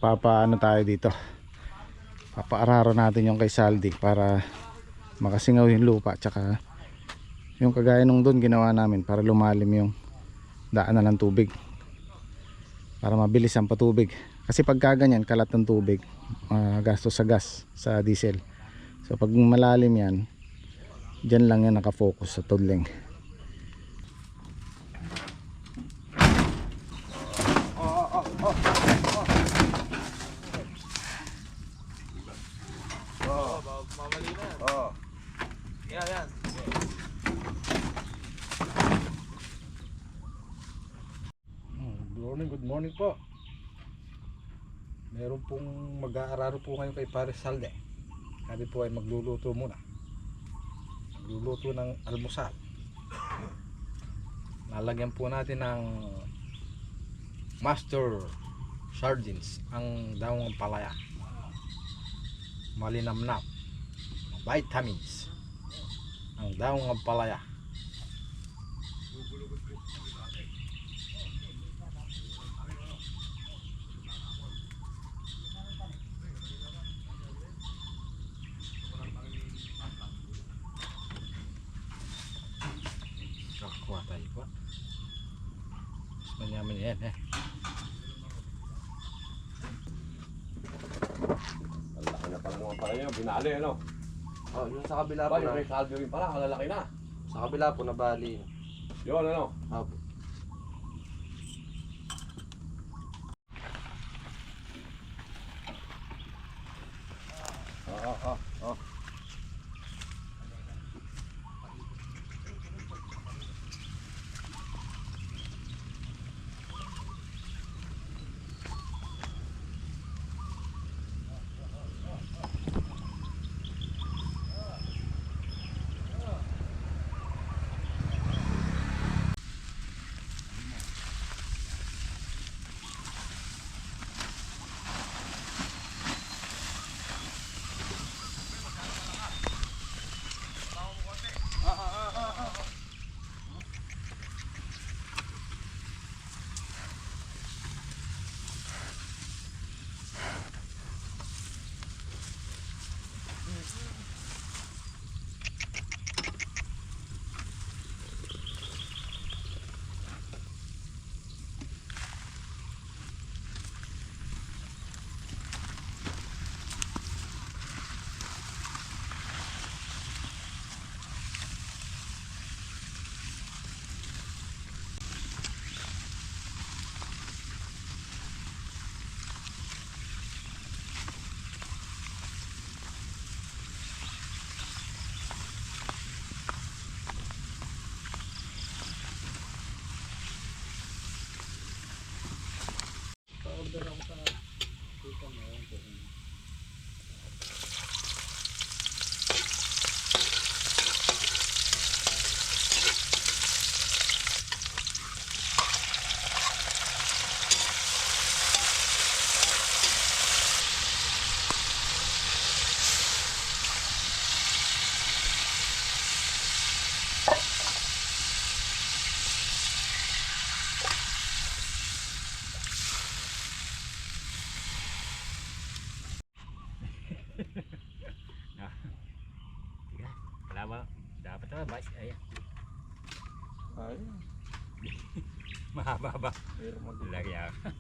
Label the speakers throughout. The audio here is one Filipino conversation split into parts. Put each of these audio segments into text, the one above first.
Speaker 1: Magpapaano tayo dito, papaararo natin yung kay Saldi para makasingaw yung lupa. Tsaka yung kagaya nung doon ginawa namin para lumalim yung daanan ng tubig, para mabilis ang patubig. Kasi pagka ganyan kalat ng tubig, gastos sa gas, sa diesel. So pag malalim yan, dyan lang yan nakafocus sa tudling.
Speaker 2: Mamali na yan. Oo. Yan.
Speaker 3: Good morning po. Meron pong mag-aararo po ngayon kay Pare Salde. Kami po ay magluluto muna. Magluluto ng almusal. Lalagyan po natin ng master sardines ang dawang palaya. Malinamnam. Vitamins ang dawang palaya. Kuha tayo po. Mas manyaman yan
Speaker 2: Ang laki na pala mga pala nyo. Binali ano?
Speaker 4: Oh, yung sa kabila po
Speaker 2: Yung
Speaker 4: na.
Speaker 2: may saldo rin pala. Kalalaki na.
Speaker 4: Sa kabila po na bali.
Speaker 2: Yun ano?
Speaker 4: Opo.
Speaker 2: Oo.
Speaker 5: Wala ba? Dapat naman ba? Ayan.
Speaker 4: Ayun.
Speaker 5: Mahaba ba?
Speaker 4: Pero
Speaker 5: Lagi ako.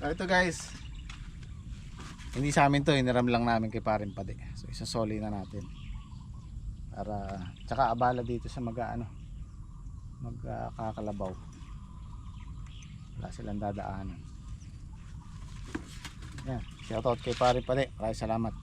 Speaker 1: Ito guys, hindi sa amin to, hiniram lang namin kay Parin Pade. So isasoli na natin para tsaka abala dito sa magkakalabaw. Wala silang dadaanan. Yan, shoutout kay Parin Pade. Maraming salamat.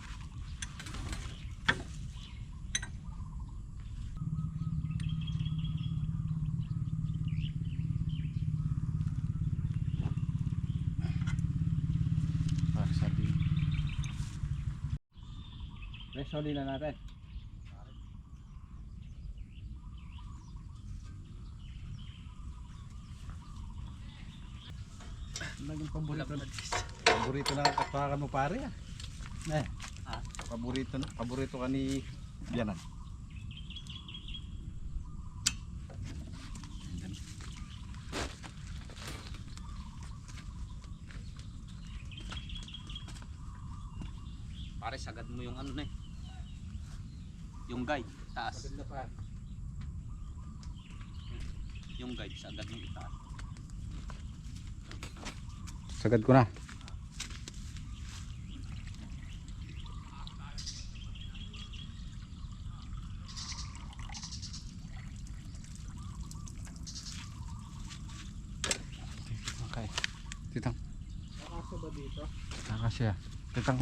Speaker 3: Resoli na natin. Naging paborito na katwakan mo pare ah. Paborito ka ni Bianan.
Speaker 6: Pare, sagad mo yung ano na eh. Yung guide, taas. Yung guide, sagad mo itaas.
Speaker 1: Sagad ko na. Okay. Titang.
Speaker 3: Nakasa ba dito?
Speaker 1: Nakasya. Titang.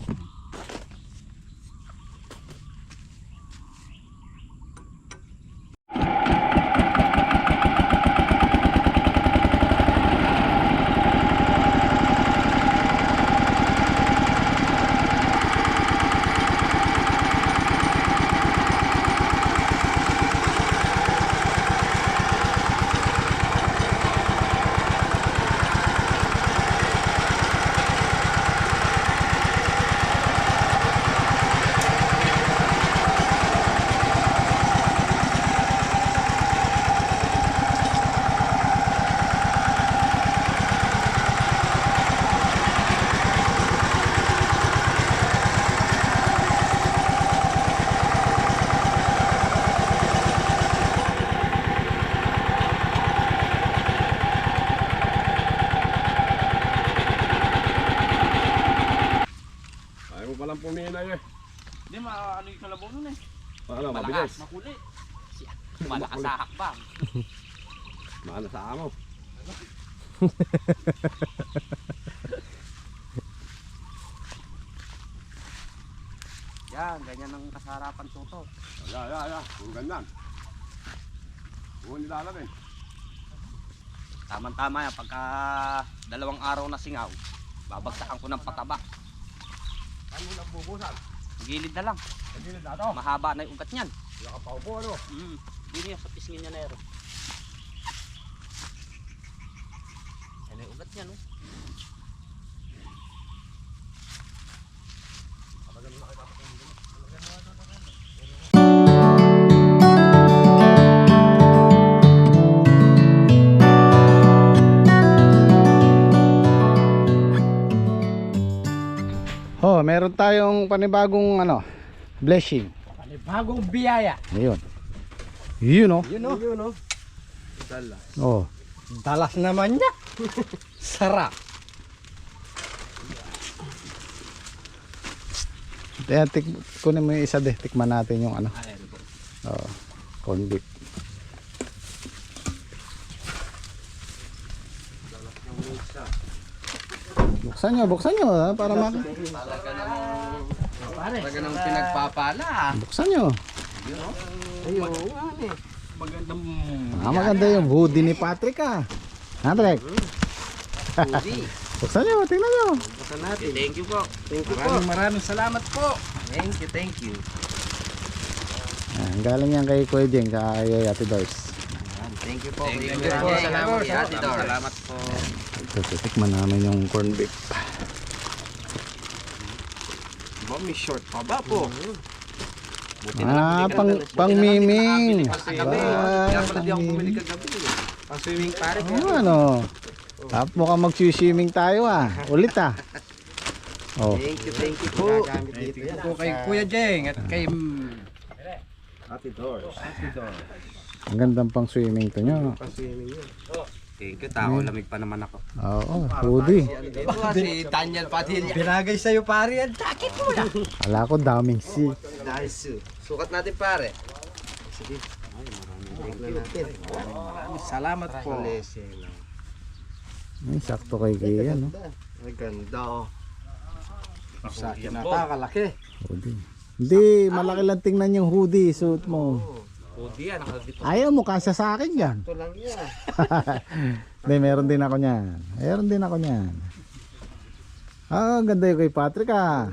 Speaker 2: Ayaw mo palang puminay eh.
Speaker 6: Hindi, ano yung kalabaw nun eh.
Speaker 2: Paano,
Speaker 6: Malakas,
Speaker 2: mabilis.
Speaker 6: makuli. Malakas sa hakbang.
Speaker 2: Maala sa amo.
Speaker 6: Yan, ganyan ang kasarapan tuto.
Speaker 2: Puro ganyan. Puro nilalamin.
Speaker 6: Tama-tama yan, pagka 2 araw na singaw, babagsakan ko ng pataba.
Speaker 2: Saan mo nagbubusan?
Speaker 6: Gilid na lang.
Speaker 2: Hindi na dato.
Speaker 6: Mahaba na yung ugat niyan.
Speaker 2: Nakapaupo ano?
Speaker 6: Hindi niya sa pisngin niya na ero. Yan yung ugat niya, no?
Speaker 1: Oh, meron tayong panibagong ano, blessing.
Speaker 3: Bagong biyaya.
Speaker 1: Ayun. Yun oh.
Speaker 3: Yun o.
Speaker 1: Oh.
Speaker 3: Dalas naman niya. Sarap.
Speaker 1: Kaya kunin mo yung isa de, tikman natin yung ano. Oh, corn beef. Buksan nyo ha, para
Speaker 6: Talaga nang pinagpapala.
Speaker 1: buksan nyo.
Speaker 3: Ayun. Magandang
Speaker 1: Maganda yung hoodie ni Patrick ah. Patrick. Buksan nyo, tingnan nyo.
Speaker 3: buksan natin.
Speaker 6: Thank you po.
Speaker 3: Thank you po. Maraming salamat po.
Speaker 6: Thank you.
Speaker 1: Galing yan kay Kuya Jeng, kay Ate Doris.
Speaker 6: Thank you po.
Speaker 3: Thank you po.
Speaker 6: Salamat
Speaker 3: Salamat
Speaker 6: po. Salamat po.
Speaker 1: So, tikman namin yung corn beef.
Speaker 4: Ba, may short pa ba po?
Speaker 1: Pang miming.
Speaker 4: Kaya
Speaker 1: Ah,
Speaker 4: pala di ako bumili kagabi. Pang swimming pare.
Speaker 1: ano? Mukhang mag-swimming tayo ah. Ulit ah. Oh.
Speaker 4: Thank you po.
Speaker 3: Thank you po kay Kuya Jeng at kay
Speaker 4: Happy doors.
Speaker 1: Ang gandang pang swimming to nyo.
Speaker 4: Pang swimming yun.
Speaker 6: Thank you. Tao, lamig pa naman ako.
Speaker 1: Oo, hoodie.
Speaker 6: Ito si Daniel Padilla.
Speaker 3: binagay sa'yo pare ang jacket mo na.
Speaker 1: Kala ko daming si.
Speaker 4: Nice. Sukat natin pare.
Speaker 3: Maraming salamat po.
Speaker 1: Ay, sakto kay Kia, no?
Speaker 4: Ang ganda oh.
Speaker 3: Sa akin natakalaki.
Speaker 1: Hoodie. Hindi, malaki lang tingnan yung hoodie, suit mo.
Speaker 6: Pudi yan, nakadito.
Speaker 1: Ayaw mo, kasya sa akin yan.
Speaker 4: Ito lang yan.
Speaker 1: Hindi, meron din ako niyan. Meron din ako niyan. Ah, ganda yung kay Patrick ah.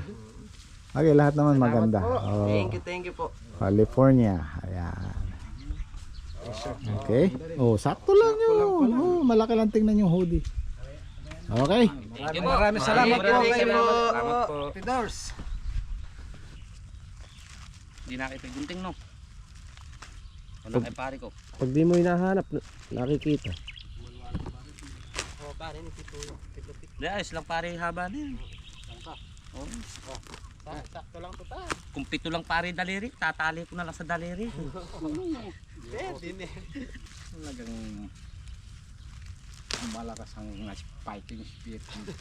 Speaker 1: Okay, lahat naman
Speaker 4: Salamat
Speaker 1: maganda.
Speaker 4: po.
Speaker 1: Oh,
Speaker 4: Thank you po.
Speaker 1: California. Ayan. Okay. Oh, sakto lang yun. Oh, malaki lang tingnan yung hoodie. Okay.
Speaker 4: Maraming salamat po.
Speaker 6: Salamat po.
Speaker 4: Happy Doors.
Speaker 6: Hindi nakita yung gunting, no? Wala kay pare ko.
Speaker 4: Pag di mo hinahanap, nakikita.
Speaker 6: Hindi, ayos lang pare yung haba na yun. Oh.
Speaker 4: Sakto lang to pa.
Speaker 6: Kung pito lang pare yung daliri, tatali ko na lang sa daliri.
Speaker 3: Talagang malakas ang fighting spirit nito.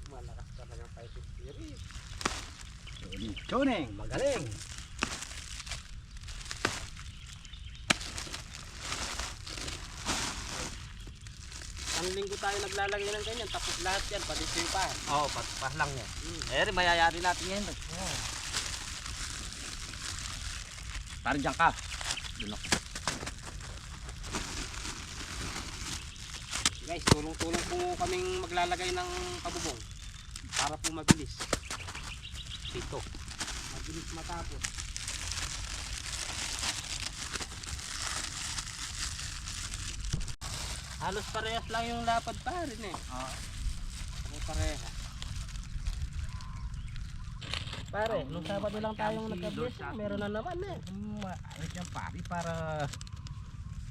Speaker 4: Malakas talaga ang fighting spirit.
Speaker 3: Choneng, magaling.
Speaker 4: Ang linggo tayo naglalagay ng ganyan, tapos lahat yan, pati sipa.
Speaker 6: Oo, patpas lang yan. Eh, rin, mayayari natin yan. Pare dyan ka. Doon ako.
Speaker 4: Guys, tulong-tulong po kaming maglalagay ng pabubong para po mabilis. Dito. Mabilis matapos. Halos parehas lang yung lapad pa rin eh. Oo. Pareha. Pare, nung Sabado lang tayong nagka-bless, meron na naman eh.
Speaker 3: Ayos yan pare para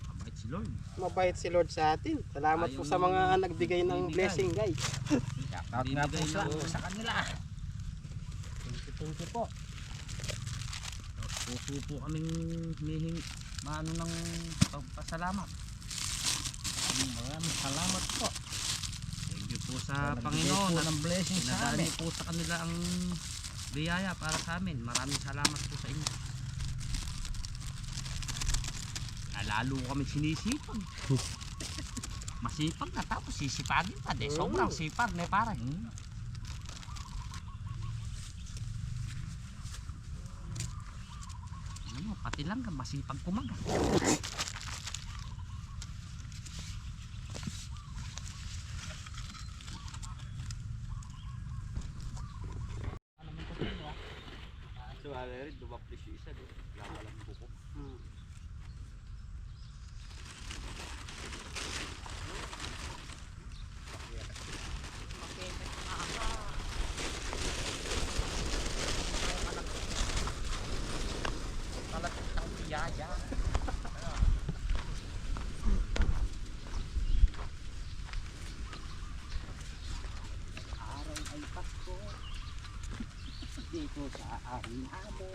Speaker 3: mabait si Lord.
Speaker 4: Mabait si Lord sa atin. Salamat po sa mga nagbigay ng blessing, guys.
Speaker 3: Shoutout nga po sa kanila.
Speaker 4: Thank you po.
Speaker 6: Puso po kaming hinihingi maano ng pagpasalamat.
Speaker 3: Maraming salamat po.
Speaker 6: Thank you po sa Panginoon
Speaker 3: po
Speaker 6: at
Speaker 3: ng blessing sa
Speaker 6: pinadaan
Speaker 3: amin.
Speaker 6: niyo po sa kanila ang biyaya para sa amin. Maraming salamat po sa inyo. Lalo kami sinisipag. Masipag na tapos sisipagin pa. Sobrang sipag na pare. Ano, pati lang ka masipag kumaga. So, rin, dumaplis yung isa. Lakalang buko. Araw ay Pasko dito sa amin amo.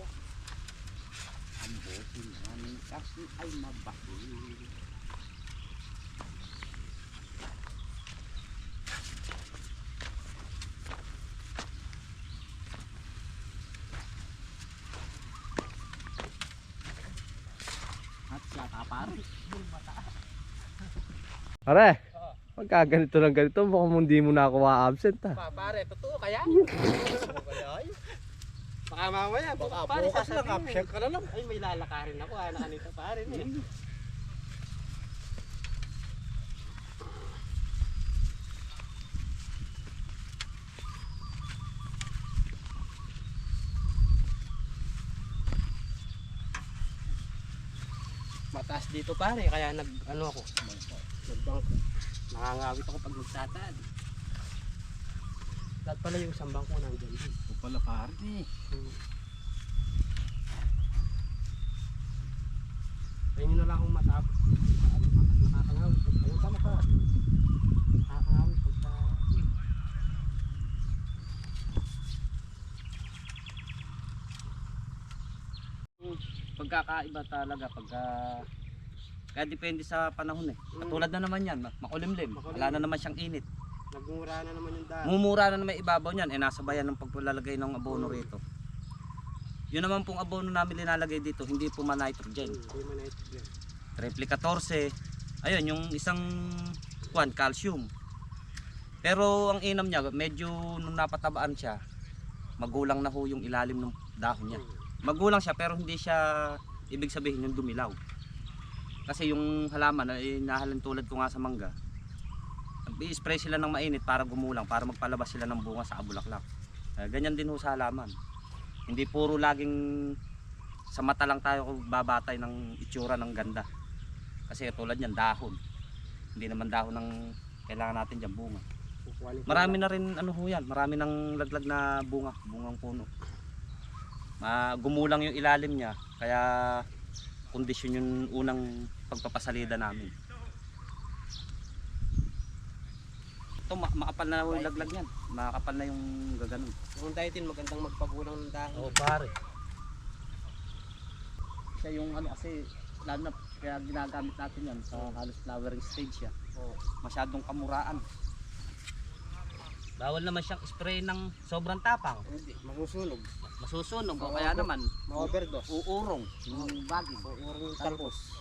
Speaker 6: Ang bosin namin kasi ay mabahil. At siya kapare.
Speaker 4: Pare, pagka ganito lang ganito, mukhang hindi mo na ako ma-absent ha.
Speaker 6: Pare, totoo kaya?
Speaker 4: Baka mamaya,
Speaker 6: Pare,
Speaker 4: bukas lang,
Speaker 6: sasabihin
Speaker 4: absent ka na lang.
Speaker 6: Ay, may lalakarin ako. Nakanito pare.
Speaker 4: Mataas dito pare, kaya nagbangko. Nakangawit ako pag nagtatad. Lahat pala yung isang bangko nandiyan din.
Speaker 3: Ito pala pare eh.
Speaker 4: Kaya nyo na lang akong matapos. Nakakangawit. Ayun pala pa. Nakakangawit pagka...
Speaker 6: Pagkakaiba talaga pagka kaya depende sa panahon eh. Katulad na naman yan, makulimlim. Wala na naman siyang init.
Speaker 4: Nagmura na naman yung daan.
Speaker 6: Mumura na naman ibabaw niyan, nasabayan ng paglalagay ng abono rito. Yun naman pong abono namin linalagay dito, hindi po ma-nitrogen.
Speaker 4: Hindi man nitrogen.
Speaker 6: Triple 14. Ayun, yung isang calcium. Pero ang inam niya, medyo nung napatabaan siya, magulang na ho yung ilalim ng dahon niya. Magulang siya pero hindi siya ibig sabihin yung dumilaw. Kasi yung halaman ay nahalin tulad ko nga sa mangga. Nag-i-spray sila ng mainit para gumulang, para magpalabas sila ng bunga sa abulaklak. Ganyan din ho sa halaman. Hindi puro laging sa mata lang tayo babatay ng itsura ng ganda. Kasi tulad yan, dahon. Hindi naman dahon ng kailangan natin dyan, bunga. Marami na rin ano ho yan, marami nang laglag na bungang puno. Gumulang yung ilalim niya, kaya kondisyon yung unang pagpapasalida namin. Ito makapal na yung laglag niyan, makapal na yung gaganon.
Speaker 4: Kung tayo din magandang magpagulang ng dahon.
Speaker 6: Oo pare. Siya yung ano kasi, lalo na kaya ginagamit natin yan sa halos flowering stage siya. Masyadong kamuraan. Bawal naman siyang spray ng sobrang tapang.
Speaker 4: Hindi, masusunog.
Speaker 6: Masusunog o kaya naman
Speaker 4: Ma-overdose.
Speaker 6: uurong yung baging.
Speaker 4: Uurong yung talbos.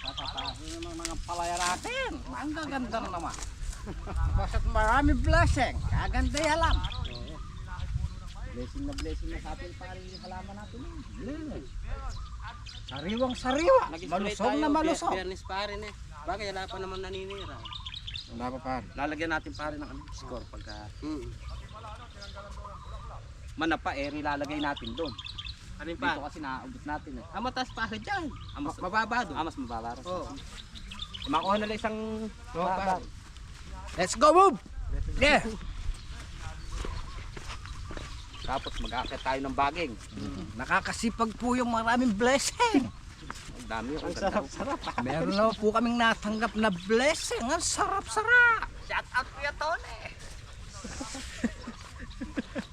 Speaker 6: Tatapahin naman mga palaya natin. Ang gaganda naman.
Speaker 4: Basta't marami blessing. Kaganda yalam.
Speaker 6: Blessing na sa atin pare yung halaman natin.
Speaker 4: Sariwang sariwa.
Speaker 6: Malusog na malusog.
Speaker 4: Bernis pare ne. Bagay, wala pa naman naninira.
Speaker 3: Wala pa pare.
Speaker 6: Lalagyan natin pare ng ano, score pagka manapa lalagay natin doon.
Speaker 4: Ano yung
Speaker 6: Dito kasi naaubos natin eh.
Speaker 4: Mataas pare dyan.
Speaker 6: Mas
Speaker 4: Mababa doon.
Speaker 6: mas mababa.
Speaker 4: Oo.
Speaker 6: Makuha na lang isang
Speaker 4: pare. Let's go, move! Yeah!
Speaker 6: tapos mag-aakyat tayo ng baging.
Speaker 4: Nakakasipag po yung maraming blessing.
Speaker 6: Ang dami yung
Speaker 4: Ang sarap-sarap. Meron na po kaming natanggap na blessing. Ang sarap-sarap.
Speaker 6: Shout out Kuya Tone.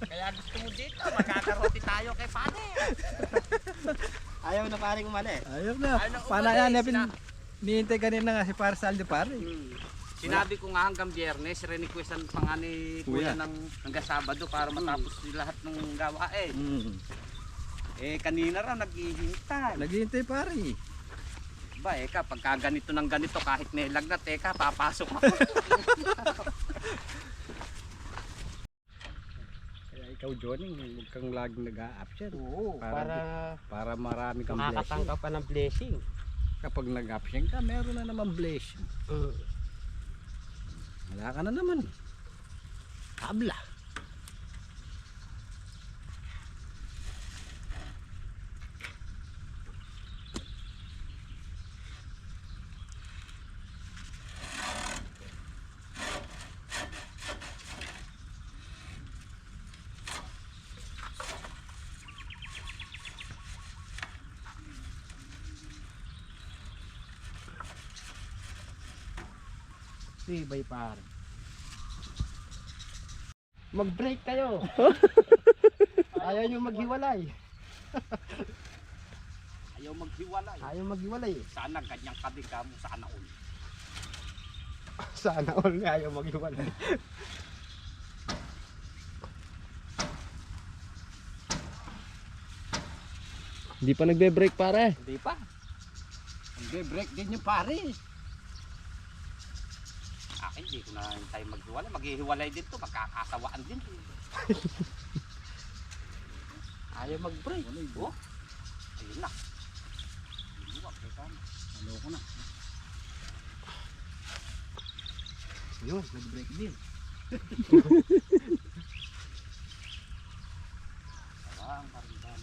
Speaker 6: Kaya gusto mo dito, magkakaroti tayo kay Pane.
Speaker 4: Ayaw na paring umali.
Speaker 3: Ayun na.
Speaker 6: Ayaw na
Speaker 3: Paano
Speaker 6: umalis,
Speaker 3: yan? Nihintay kanina nga si Pare Saldo pare.
Speaker 6: Sinabi ko nga hanggang Biyernes, requestan pa nga ni Kuya hanggang Sabado para matapos lahat ng gawain. Eh kanina raw naghihintay.
Speaker 3: Naghihintay pare.
Speaker 6: Ba kapag ganito ng ganito kahit nilag na papasok ako.
Speaker 3: Kaya ikaw Johnny, huwag kang laging nag-a-absent.
Speaker 4: Oo,
Speaker 3: Para marami kang blessing.
Speaker 4: makakatanggap pa ng blessing.
Speaker 3: Kapag nag-absent ka, meron na naman blessing. Wala ka na naman. Tabla.
Speaker 4: Tibay pare. Mag-break kayo. Ayaw nyo maghiwalay.
Speaker 6: Ayaw maghiwalay.
Speaker 4: Ayaw maghiwalay.
Speaker 6: Sana ganyang kabig mo sana all.
Speaker 4: Sana all nga ayaw maghiwalay.
Speaker 3: Hindi pa nagbe-break pare.
Speaker 6: Hindi pa.
Speaker 4: Mag-break din yung pare.
Speaker 6: Akin hindi ko na tayo maghiwalay. Maghihiwalay din to. Magkakasawaan din. Ayaw mag-break. Oh. Ayun na. Ano ko na.
Speaker 4: Yun, nag-break din.
Speaker 6: Ang karindan.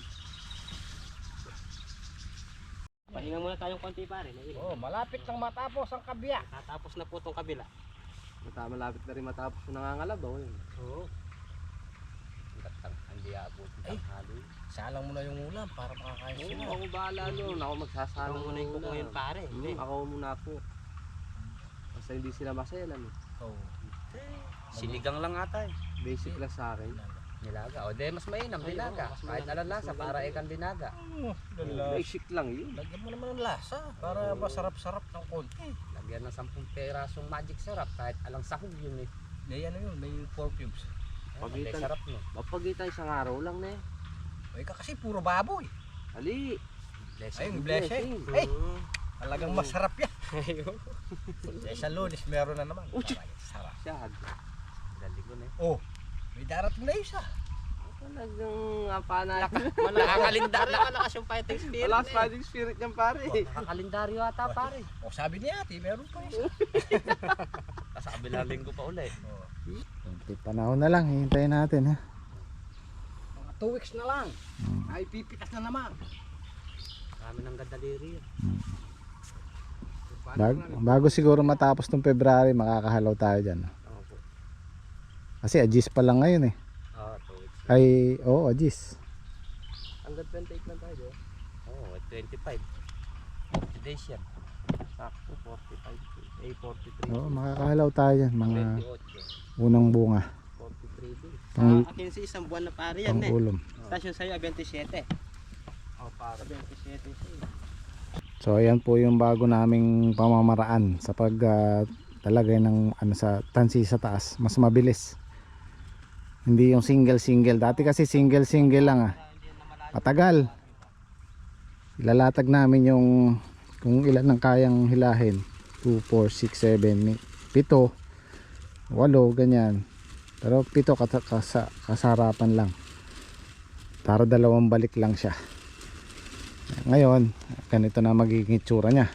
Speaker 4: Pahinga muna tayong konti pare.
Speaker 3: Oh, malapit nang matapos ang kabya.
Speaker 4: Tatapos na po itong kabila.
Speaker 3: Malapit na rin matapos yung nangangalabaw yun.
Speaker 4: Oo.
Speaker 6: Hindi abot ng halo.
Speaker 3: Salang mo na yung ulam para makakain sila.
Speaker 6: Ako bahala noon. Ako magsasalang
Speaker 4: Ikaw muna yung kuko ngayon pare.
Speaker 3: Ako muna po. Basta hindi sila maselan eh.
Speaker 6: Sinigang lang ata eh.
Speaker 3: Basic lang sa akin.
Speaker 6: Nilaga. O de mas mainam dinaga. Kahit alam lasa para ikan dinaga.
Speaker 3: Basic lang yun.
Speaker 4: Lagyan mo naman ng lasa para masarap-sarap ng konti.
Speaker 6: Lagyan ng 10 perasong magic syrup. Kahit alang sahog yun eh.
Speaker 4: May ano yun, may 4 cubes.
Speaker 6: Pagitan.
Speaker 3: Pagitan.
Speaker 6: Sarap no.
Speaker 3: Mapagitan isang araw lang na eh.
Speaker 4: Ay ka kasi puro baboy.
Speaker 3: Ali.
Speaker 4: Ayun, blessing. Ay, talagang masarap yan. Eh, sa Lunes meron na naman. Sarap.
Speaker 3: Siyag.
Speaker 6: Dali ko na eh.
Speaker 4: Oh, may darating na isa.
Speaker 3: Talagang apana.
Speaker 6: Nakakalendaryo ka na kasi yung fighting spirit.
Speaker 3: Wala fighting spirit niyan pare.
Speaker 6: Nakakalendaryo ata pare.
Speaker 4: O sabi niya ate, meron pa isa.
Speaker 6: Nasa kabilang linggo pa ulit.
Speaker 1: May panahon na lang, hihintayin natin ha.
Speaker 4: Mga 2 weeks na lang. Ay pipitas na naman. Kami ng ganda diri.
Speaker 1: Bago siguro matapos ng February, makakahalaw tayo dyan.
Speaker 4: Opo.
Speaker 1: Kasi Agis pa lang ngayon eh.
Speaker 4: 2 weeks.
Speaker 1: Ay, oo, Agis.
Speaker 4: Hanggang 28 lang tayo.
Speaker 6: Oh, 25. 40 days yan.
Speaker 4: Sakto 45. 43.
Speaker 1: Oo, makakahalaw tayo dyan. Mga
Speaker 4: 28.
Speaker 1: unang bunga.
Speaker 4: 43 days.
Speaker 1: Pang,
Speaker 4: Akin si isang buwan na pare yan
Speaker 1: pang
Speaker 4: eh.
Speaker 1: ulom.
Speaker 4: Stasyon sa'yo 27. Para 27 sa'yo.
Speaker 1: So ayan po yung bago naming pamamaraan sa pag talagay ng ano sa tansi sa taas, mas mabilis. Hindi yung single. Dati kasi single lang matagal. Ilalatag namin yung kung ilan ang kayang hilahin. 2, 4, 6, 7, 7, 8, ganyan. Pero 7 kasarapan lang. Para 2 balik lang siya. Ngayon, ganito na magiging itsura niya.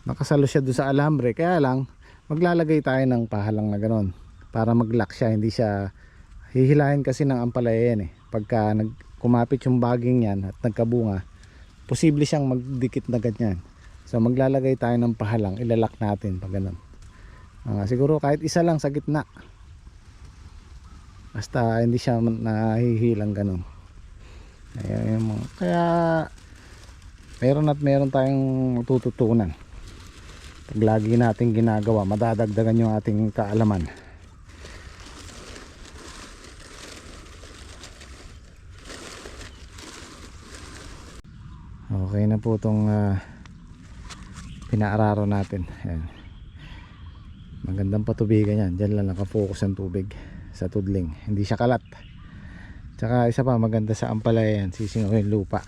Speaker 1: Nakasalo siya doon sa alambre, kaya lang maglalagay tayo ng pahalang na gano'n para mag-lock siya, hindi siya hihilahin kasi ng ampalaya yan eh. Pagka kumapit yung baging yan at nagkabunga, posible siyang magdikit na ganyan. So maglalagay tayo ng pahalang, ilalak natin pag gano'n. Siguro kahit isa lang sa gitna. Basta hindi siya nahihilang gano'n. Kaya meron tayong tututunan. Pag lagi natin ginagawa, madadagdagan yung ating kaalaman. Okay na po itong pinaararo natin. Ayan. Magandang patubigan yan. Diyan lang nakafocus ang tubig sa tudling, hindi siya kalat. Tsaka isa pa maganda sa ampalaya yan, sisingaw yung lupa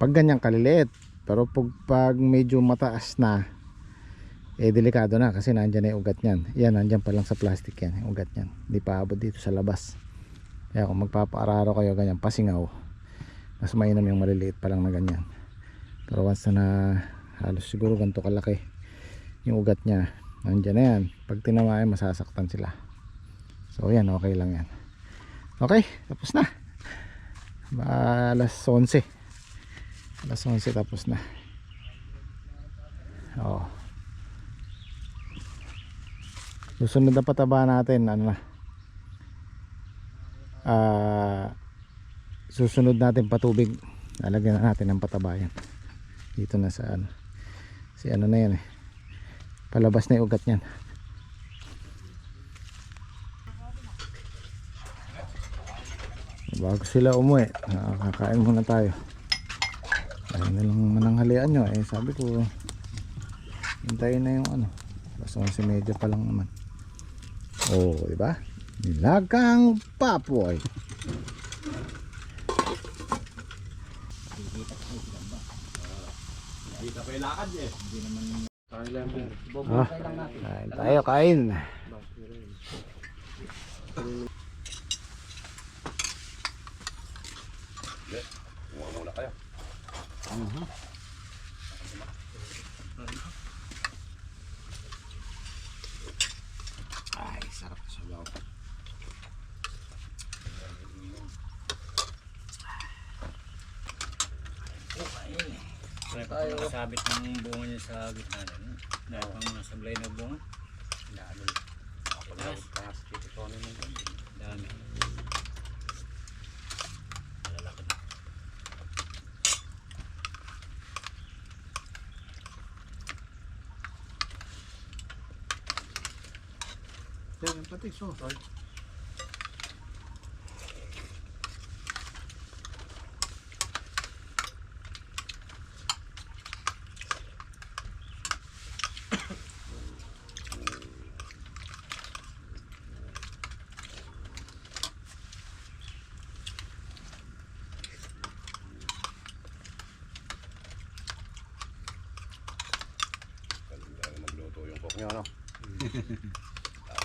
Speaker 1: pag ganyan kaliliit. Pero pag medyo mataas na, delikado na kasi nandyan na yung ugat nyan. Yan, nandyan pa lang sa plastic yan, yung ugat nyan, hindi pa abot dito sa labas. Kaya kung magpapaararo kayo ganyan pasingaw, mas mainam yung maliliit pa lang na ganyan. Pero once na halos siguro ganito kalaki yung ugat nya, nandyan na yan, pag tinamaan masasaktan sila. So yan, okay lang yan. Okay, tapos na. Alas 11 tapos na. Susunod na pataba natin, ano na, susunod natin patubig, lalagyan na natin ng pataba yan. Dito na sa ano, si ano na yan eh, palabas na yung ugat nyan. Bago sila umuwi, kakain muna tayo. Ayun na lang mananghalian nyo eh. Sabi ko hintayin na yung ano, alas 11:30 pa lang naman. Oh, diba? Nilagang papoy.
Speaker 2: Dito pa yung lakad eh.
Speaker 1: Kain tayo, kain.
Speaker 2: Muna kayo.
Speaker 1: Ay, sarap sa sabaw.
Speaker 5: Tayo sabit ng bunga niya sa gitna niya. Dahil pang mga sablay na bunga. Dami. Dami. Malalaki na.
Speaker 1: Yan, pati so.
Speaker 2: Magluto yung cook nyo, no?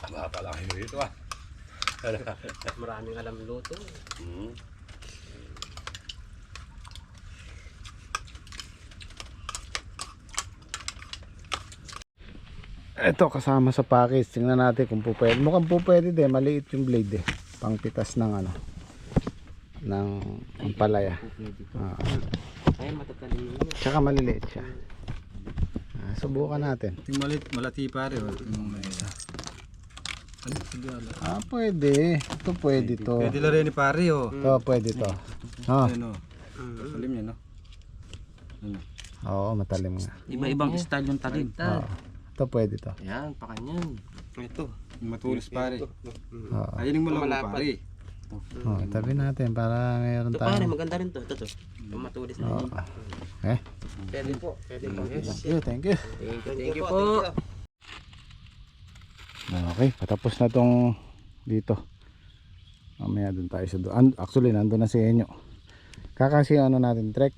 Speaker 2: Tama pala kayo dito ah.
Speaker 4: Maraming alam luto.
Speaker 1: Ito kasama sa package. Tingnan natin kung po pwede. Mukhang po pwede din. Maliit yung blade eh. Pangpitas ng ano. Ng ampalaya. Ah.
Speaker 4: Ay, matatalim yun.
Speaker 1: Tsaka maliliit siya. Subukan natin.
Speaker 5: Yung malati pare. Yung isa. Ano? Sigala.
Speaker 1: Pwede. Ito pwede to.
Speaker 5: Pwede lang rin ni pare oh.
Speaker 1: Ito pwede to.
Speaker 5: Ano? Salim niya no? Ano?
Speaker 1: Oo, matalim nga.
Speaker 6: Iba-ibang style yung talim.
Speaker 1: Oo. Ito pwede to.
Speaker 4: Ayan, pakanyan. Ito.
Speaker 5: Yung matulis pare.
Speaker 1: Oo.
Speaker 5: Ayun yung malago
Speaker 4: Malapad.
Speaker 5: pare.
Speaker 1: Tabi natin para mayroon
Speaker 4: Ito pare,
Speaker 1: tayo.
Speaker 4: maganda rin to. Ito to. Ito matulis na
Speaker 1: Oo.
Speaker 4: yun. Pwede po. Pwede po. Yes.
Speaker 1: Thank you.
Speaker 4: Thank you po.
Speaker 1: Okay, patapos na tong dito. Mamaya dun tayo sa doon. Actually, nandun na si Enyo. Kakasi ano natin, trek.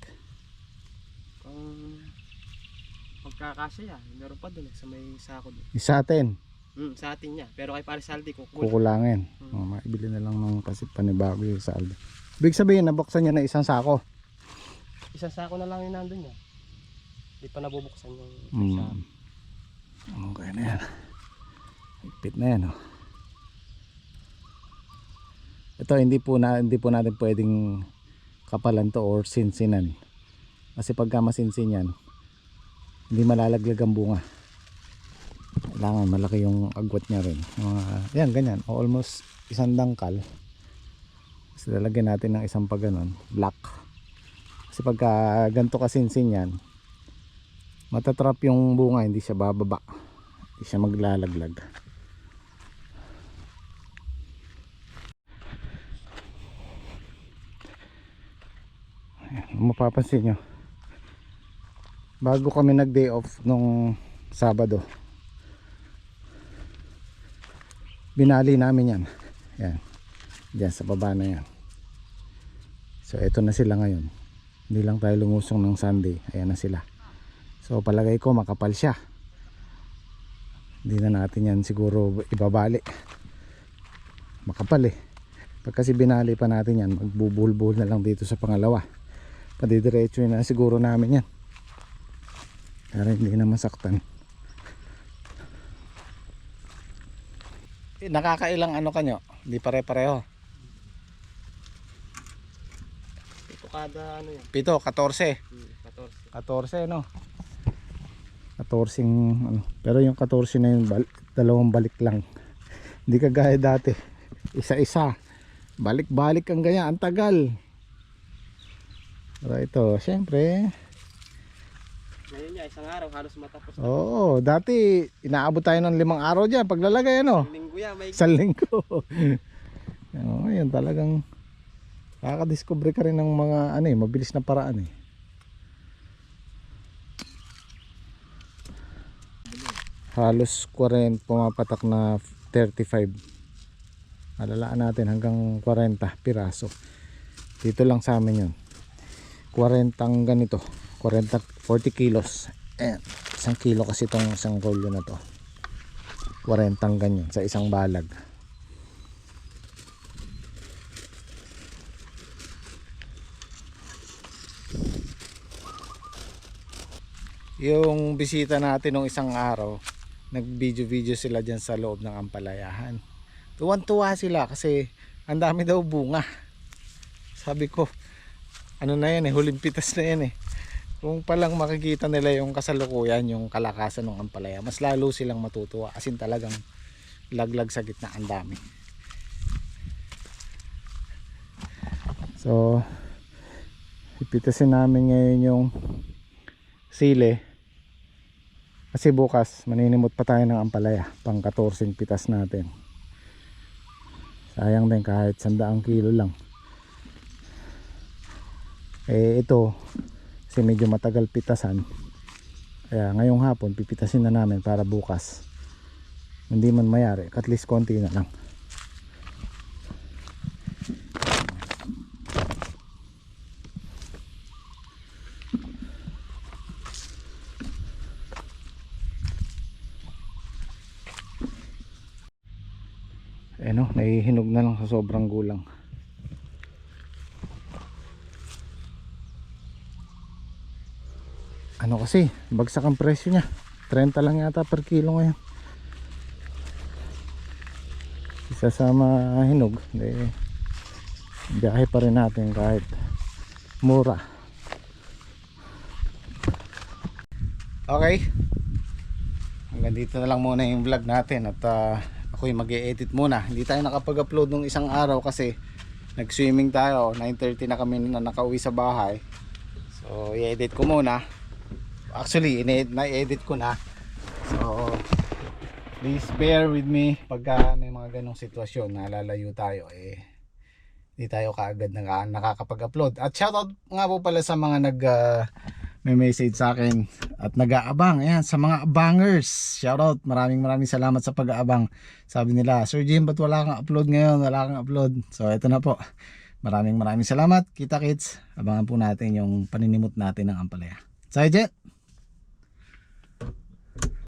Speaker 4: Kung pagkakasya yan, meron pa dun sa may sako dun.
Speaker 1: Isa atin.
Speaker 4: Sa atin niya. Pero kay pare Saldi, kukul.
Speaker 1: Kukulangin. Maibili na lang ng kasi panibago yung saldo. Ibig sabihin, nabuksan niya na isang sako.
Speaker 4: Isang sako na lang yung nandun niya. Di pa nabubuksan yung sako.
Speaker 1: Okay na yan. Higpit na yan. Oh. Ito hindi po natin pwedeng kapalan to or sinsinan. Kasi pagka masinsin yan, hindi malalaglag ang bunga. Kailangan malaki yung agwat niya rin. Yan, ganyan. O almost isang dangkal. Kasi lalagyan natin ng isang paganon, black. Kasi pagka ganito kasinsin yan, matatrap yung bunga, hindi siya bababa. Hindi siya maglalaglag. Ayan, mapapansin nyo, bago kami nag day off nung Sabado, binali namin yan. Yan, dyan sa baba na yan. So eto na sila ngayon. Hindi lang tayo lumusong ng Sunday. Ayan na sila. So palagay ko makapal siya. Hindi na natin yan siguro ibabali. Makapal eh. Pag kasi binali pa natin yan, magbubuhol-buhol na lang dito sa pangalawa. Padidiretso na siguro namin yan. Para hindi na masaktan. Nakakailang ano kanyo? Hindi pare-pareho.
Speaker 4: Ito kada ano yan.
Speaker 1: 7, 14. 14
Speaker 4: 14.
Speaker 1: no. 14 ano. Pero yung 14 na yun dalawang balik lang. Hindi kagaya dati. Isa-isa. Balik-balik ang ganyan, ang tagal. Pero ito, syempre.
Speaker 4: Ngayon niya, isang araw halos matapos.
Speaker 1: Oo, dati inaabot tayo ng 5 araw diyan paglalagay ano.
Speaker 4: Linggo yan, may
Speaker 1: Isang linggo. Yun talagang nakaka-discover ka rin ng mga ano eh, mabilis na paraan eh. Halos 40 pumapatak na 35. Alalaan natin hanggang 40 piraso. Dito lang sa amin yun. 40 ang ganito. 40 kilos. Ayan. 1 kilo kasi itong isang rolyo na to. 40 ang ganyan sa isang balag. Yung bisita natin nung isang araw, nag-video sila dyan sa loob ng ampalayahan. Tuwan-tuwa sila kasi ang dami daw bunga. Sabi ko, ano na yan eh, huling pitas na yan eh. Kung palang makikita nila yung kasalukuyan, yung kalakasan ng ampalaya, mas lalo silang matutuwa. As in talagang laglag sa gitna, ang dami. So, ipitasin namin ngayon yung sili. Kasi bukas, maninimot pa tayo ng ampalaya. Pang 14 pitas natin. Sayang din kahit 100 kilo lang. Eh ito, kasi medyo matagal pitasan. Kaya ngayong hapon, pipitasin na namin para bukas. Hindi man mayari, at least konti na lang. Eh no, nahihinog na lang sa sobrang gulang. Ano kasi, bagsak ang presyo niya. 30 lang yata per kilo ngayon. Kaysa sa mahinog, biyahe pa rin natin kahit mura. Okay, hanggang dito na lang muna yung vlog natin. At ako'y mag-e-edit muna. Hindi tayo nakapag-upload nung isang araw kasi nag-swimming tayo. 9:30 na kami na nakauwi sa bahay. So i-edit ko muna. Actually na-edit ko na. So please bear with me pagka may mga ganong sitwasyon na lalayo tayo, hindi tayo kaagad nakakapag-upload. At shoutout nga po pala sa mga may message sa akin at nag-aabang. Ayan, sa mga abangers, shoutout, maraming salamat sa pag-aabang. Sabi nila, Sir Jim, ba't wala kang upload ngayon? Wala kang upload. So ito na po, maraming salamat. Kita kits, abangan po natin yung paninimot natin ng ampalaya. Sige, Jet.